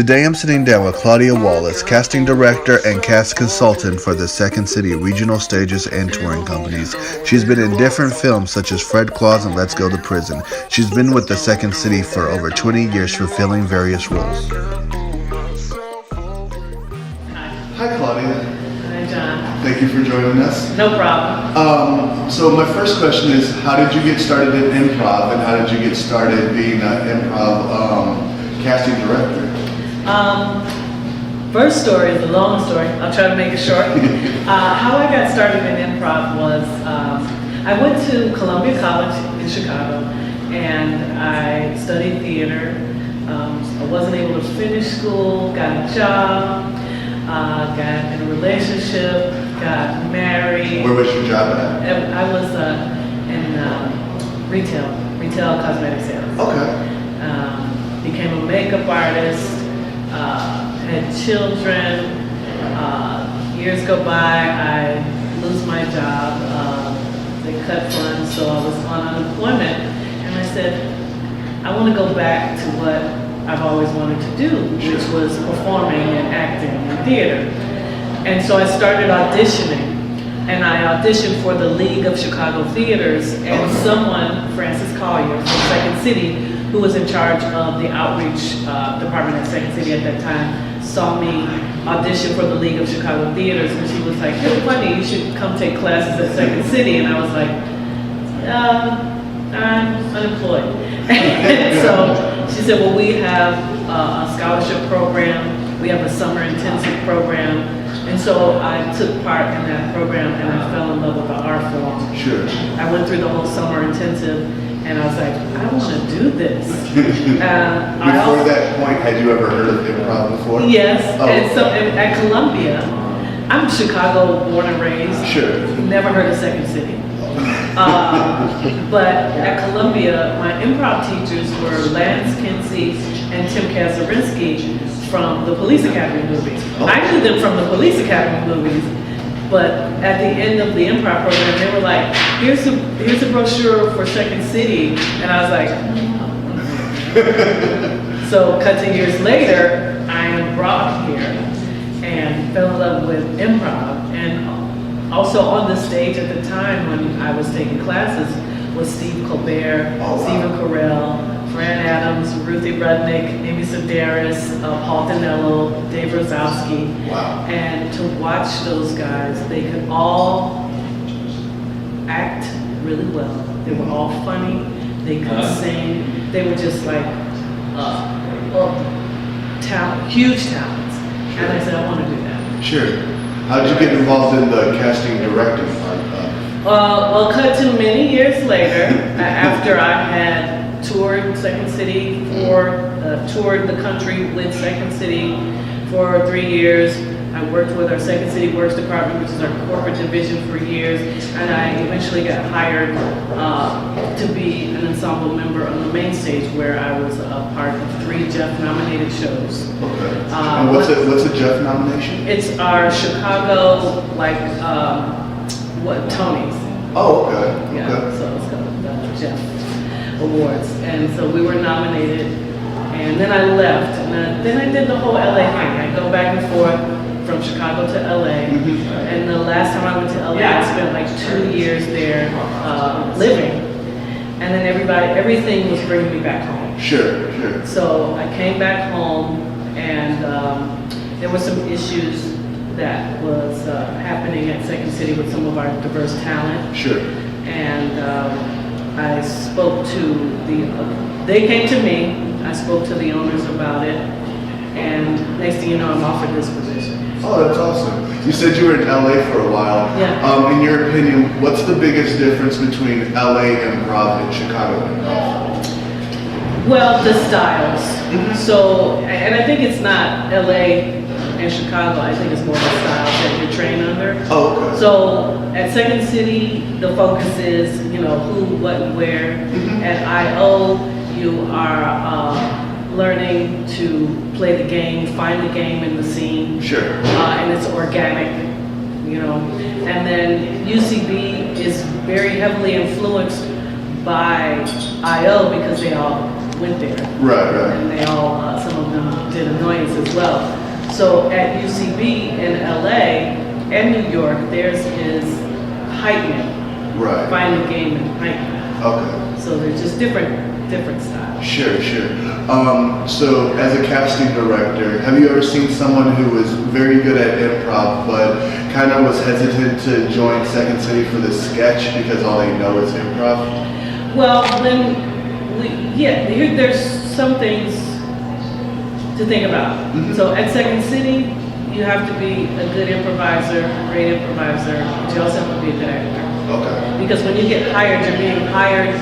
Today I'm sitting down with Claudia Wallace, casting director and cast consultant for the Second City regional stages and touring companies. She's been in different films such as Fred Claus and Let's Go to Prison. She's been with the Second City for over 20 years fulfilling various roles. Hi Claudia. Hi John. Thank you for joining us. No problem. So my first question is, how did you get started in improv and how did you get started being an improv casting director? First story is a long story. I'll try to make it short. How I got started in improv was I went to Columbia College in Chicago and I studied theater. I wasn't able to finish school, got a job, got in a relationship, got married. Where was your job at? I was in retail cosmetic sales. Okay. Became a makeup artist, had children. Years go by, I lose my job. They cut funds, so I was on unemployment. And I said, I want to go back to what I've always wanted to do, which was performing and acting in theater. And so I started auditioning. And I auditioned for the League of Chicago Theaters, and someone, Francis Collier from Second City, who was in charge of the outreach department at Second City at that time, saw me audition for the League of Chicago Theaters, and she was like, "Hey, funny, you should come take classes at Second City." And I was like, I'm unemployed. So she said, well, we have a scholarship program, we have a summer intensive program. And so I took part in that program and I fell in love with the art form. Sure. I went through the whole summer intensive and I was like, I want to do this. Before that point, had you ever heard of improv before? Yes, Oh, and so at Columbia, I'm Chicago born and raised. Sure. Never heard of Second City. But at Columbia, my improv teachers were Lance Kinsey and Tim Kazurinsky from the Police Academy movies. I knew them from the Police Academy movies, but at the end of the improv program, they were like, here's a brochure for Second City. And I was like, so cut to years later, I am brought here and fell in love with improv. And also on the stage at the time when I was taking classes was Steve Colbert, Stephen Carell, Fran Adams, Ruthie Rudnick, Amy Sedaris, Paul Dinello, Dave Rosowski. Wow. And to watch those guys, they could all act really well. They were all funny. They could sing. They were just like huge talents. Sure. And I said, I want to do that. Sure. How did you get involved in the casting directing part? Well, cut to many years later, after I had toured Second City toured the country with Second City for 3 years. I worked with our Second City Works department, which is our corporate division, for years, and I eventually got hired to be an ensemble member on the main stage, where I was a part of 3 Jeff-nominated shows. Okay. And what's a Jeff nomination? It's our Chicago, Tonys. Oh, okay. Yeah, Okay. so it's called the Jeff Awards, and so we were nominated, and then I left, and then I did the whole LA thing. I go back and forth from Chicago to LA, and the last time I went to LA, I spent like 2 years there living, and then everything was bringing me back home. Sure, sure. So I came back home, and there were some issues that was happening at Second City with some of our diverse talent. Sure. And I spoke to they came to me, I spoke to the owners about it, and next thing you know, I'm offered this position. Oh, that's awesome. You said you were in LA for a while. Yeah. In your opinion, what's the biggest difference between LA improv and Chicago improv? Well, the styles. So, and I think it's not LA and Chicago, I think it's more the styles that you're trained under. Oh, okay. So at Second City, the focus is, who, what, and where. At I.O., you are learning to play the game, find the game in the scene. Sure. And it's organic, And then UCB is very heavily influenced by I.O. because they all went there. Right, right. And they all, some of them did Annoyances as well. So at UCB in LA and New York, theirs is heightening. Right. Finding game and heightening. Okay. So they're just different styles. Sure. So as a casting director, have you ever seen someone who was very good at improv but kind of was hesitant to join Second City for the sketch because all they know is improv? Well, there's some things to think about. Mm-hmm. So at Second City, you have to be a good improviser, a great improviser, but you also have to be a good actor. Okay. Because when you get hired, you're being hired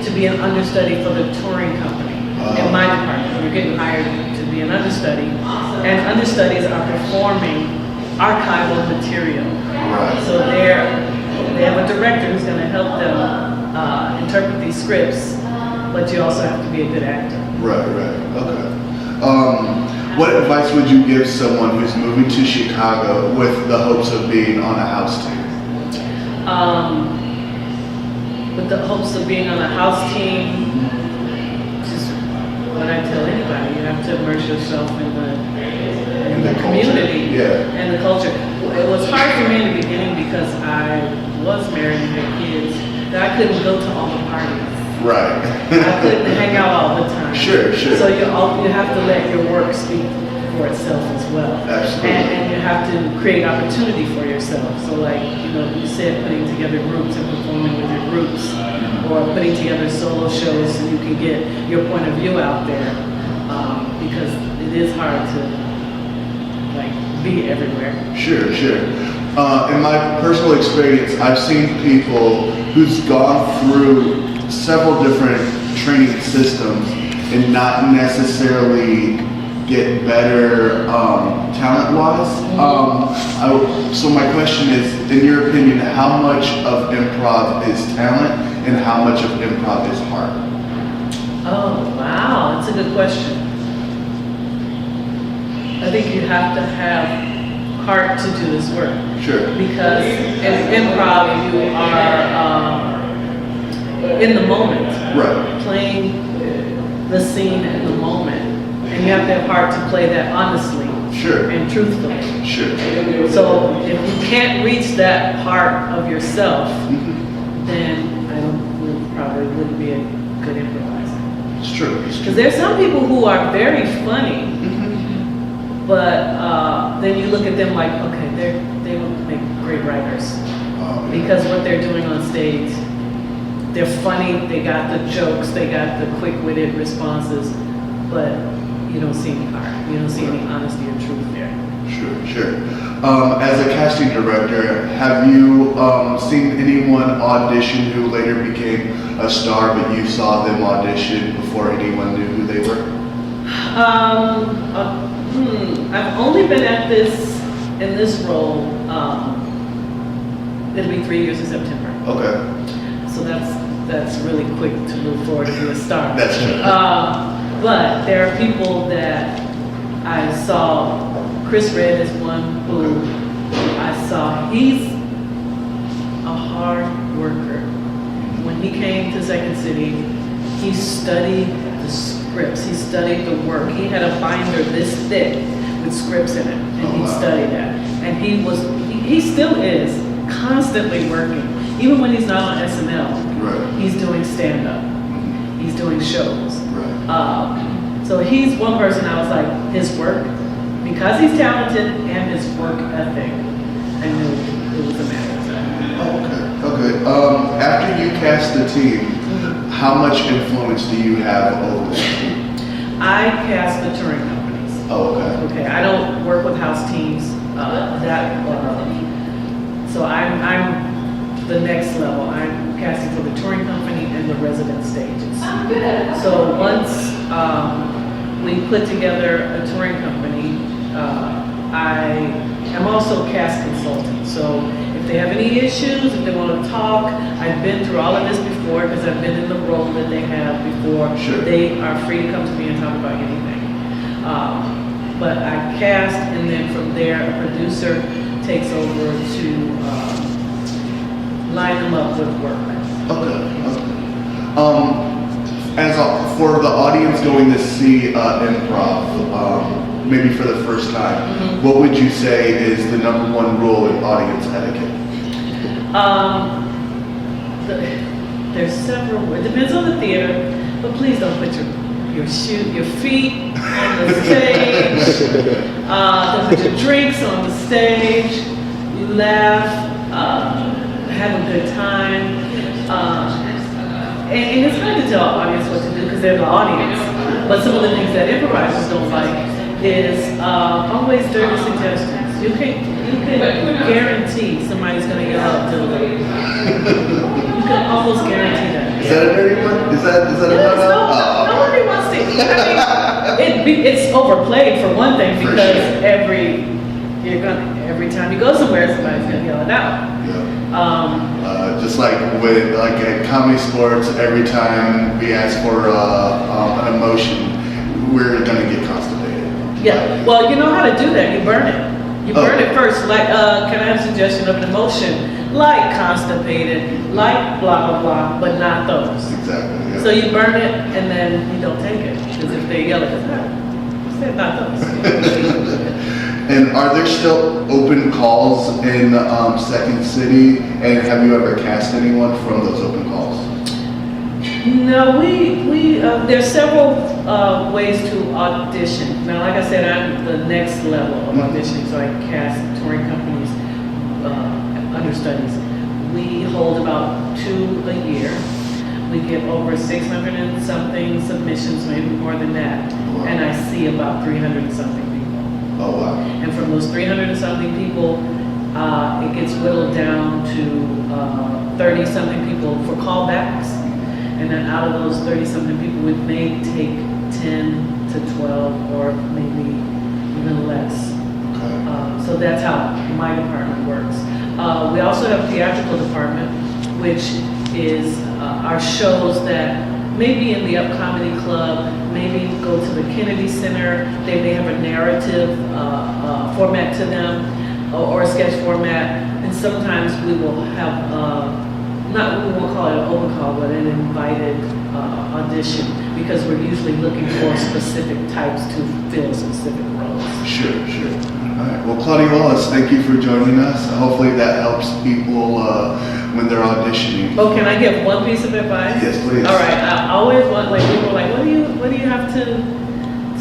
to be an understudy for the touring company. In my department, you're getting hired to be an understudy, and understudies are performing archival material. Right. So they have a director who's going to help them interpret these scripts, but you also have to be a good actor. Right. Okay. What advice would you give someone who's moving to Chicago with the hopes of being on a house team? With the hopes of being on a house team, just what I tell anybody, you have to immerse yourself in the community and the culture. It was hard for me in the beginning because I was married and had kids, that I couldn't go to all the parties. Right. I couldn't hang out all the time. Sure. So you have to let your work speak for itself as well. Absolutely. And you have to create opportunity for yourself. So like, you said putting together groups and performing with your groups, or putting together solo shows so you can get your point of view out there, because it is hard to be everywhere. Sure. In my personal experience, I've seen people who's gone through several different training systems and not necessarily get better talent-wise. So my question is, in your opinion, how much of improv is talent and how much of improv is heart? Oh, wow, that's a good question. I think you have to have heart to do this work. Sure. Because in improv, you are in the moment. Right. Playing the scene in the moment. And you have to have heart to play that honestly. Sure. And truthfully. Sure. So if you can't reach that part of yourself, then you probably wouldn't be a good improviser. It's true. Because there's some people who are very funny, but then you look at them like, okay, they would make great writers. Because what they're doing on stage, they're funny, they got the jokes, they got the quick-witted responses, but you don't see any heart. You don't see any honesty or truth there. Sure. As a casting director, have you seen anyone audition who later became a star, but you saw them audition before anyone knew who they were? I've only been at in this role, it'll be 3 years in September. Okay. So that's really quick to move forward to be a star. That's true. But there are people that I saw. Chris Red is one who I saw. He's a hard worker. When he came to Second City, he studied the scripts. He studied the work. He had a binder this thick with scripts in it, and he studied that. And he still is constantly working. Even when he's not on SNL, he's doing stand-up. He's doing shows. So he's one person I was like, his work, because he's talented, and his work ethic, I knew it was a matter of time. Okay. After you cast the team, how much influence do you have over them? I cast the touring companies. Okay. I don't work with house teams. So I'm the next level. I'm casting for the touring company and the resident stages. So once we put together a touring company, I am also a cast consultant. So if they have any issues, if they want to talk, I've been through all of this before because I've been in the role that they have before. Sure. They are free to come to me and talk about anything. But I cast, and then from there, a producer takes over to line them up with work. For the audience going to see improv, maybe for the first time, what would you say is the number one rule in audience etiquette? There's several. It depends on the theater, but please don't put your feet on the stage. Don't put your drinks on the stage. Laugh, have a good time. And it's hard to tell our audience what to do because they're the audience. But some of the things that improvisers don't like is always dirty suggestions. You can guarantee somebody's going to yell out to them. You can almost guarantee that. Is that a dirty one? Is that a yes, nobody wants to. I mean, it's overplayed for one thing because every time you go somewhere, somebody's going to yell it out. Yeah. Just like at comedy sports, every time we ask for an emotion, we're going to get constipated. Yeah. Well, you know how to do that. You burn it. You burn it first. Like, can I have a suggestion of an emotion? Like constipated, like blah blah blah, but not those. Exactly. Yeah. So you burn it and then you don't take it because if they yell at you, said not those. And are there still open calls in Second City? And have you ever cast anyone from those open calls? No, there's several ways to audition. Now, like I said, I'm the next level of auditioning, so I cast touring companies, understudies. We hold about 2 a year. We get over 600 and something submissions, maybe more than that. Wow. And I see about 300 and something people. Oh, wow. And from those 300 and something people, it gets whittled down to 30 something people for callbacks. And then out of those 30 something people, we may take 10 to 12 or maybe even less. Okay. So that's how my department works. We also have a theatrical department, which is our shows that maybe in the Up Comedy Club, maybe go to the Kennedy Center. They may have a narrative format to them or a sketch format. And sometimes we will have we won't call it an open call, but an invited audition because we're usually looking for specific types to fill specific roles. Sure. All right. Well, Claudia Wallace, thank you for joining us. Hopefully that helps people when they're auditioning. Oh, can I give one piece of advice? Yes, please. All right. I always want, like, people are like, what do you have to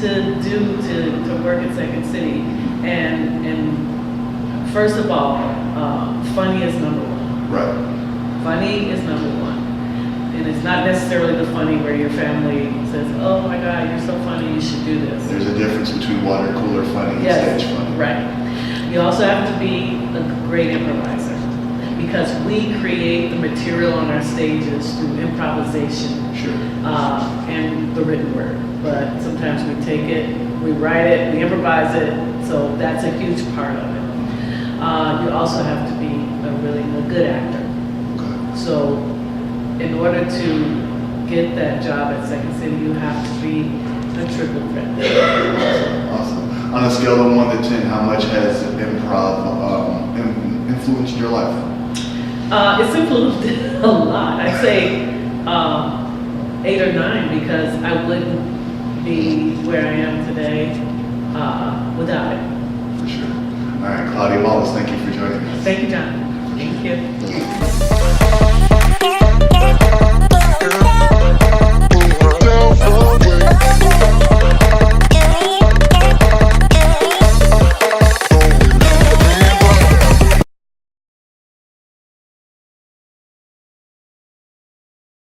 do to work at Second City? And first of all, funny is number one. Right. Funny is number one. And it's not necessarily the funny where your family says, oh my God, you're so funny, you should do this. There's a difference between water cooler funny and stage funny. Right. You also have to be a great improviser because we create the material on our stages through improvisation. Sure. And the written word. But sometimes we take it, we write it, we improvise it, so that's a huge part of it. You also have to be a good actor. So in order to get that job at Second City, you have to be a triple threat. Awesome. On a scale of 1 to 10, how much has improv influenced your life? It's influenced a lot. I'd say 8 or 9 because I wouldn't be where I am today without it. For sure. All right, Claudia Wallace, thank you for joining us. Thank you, John. Thank you.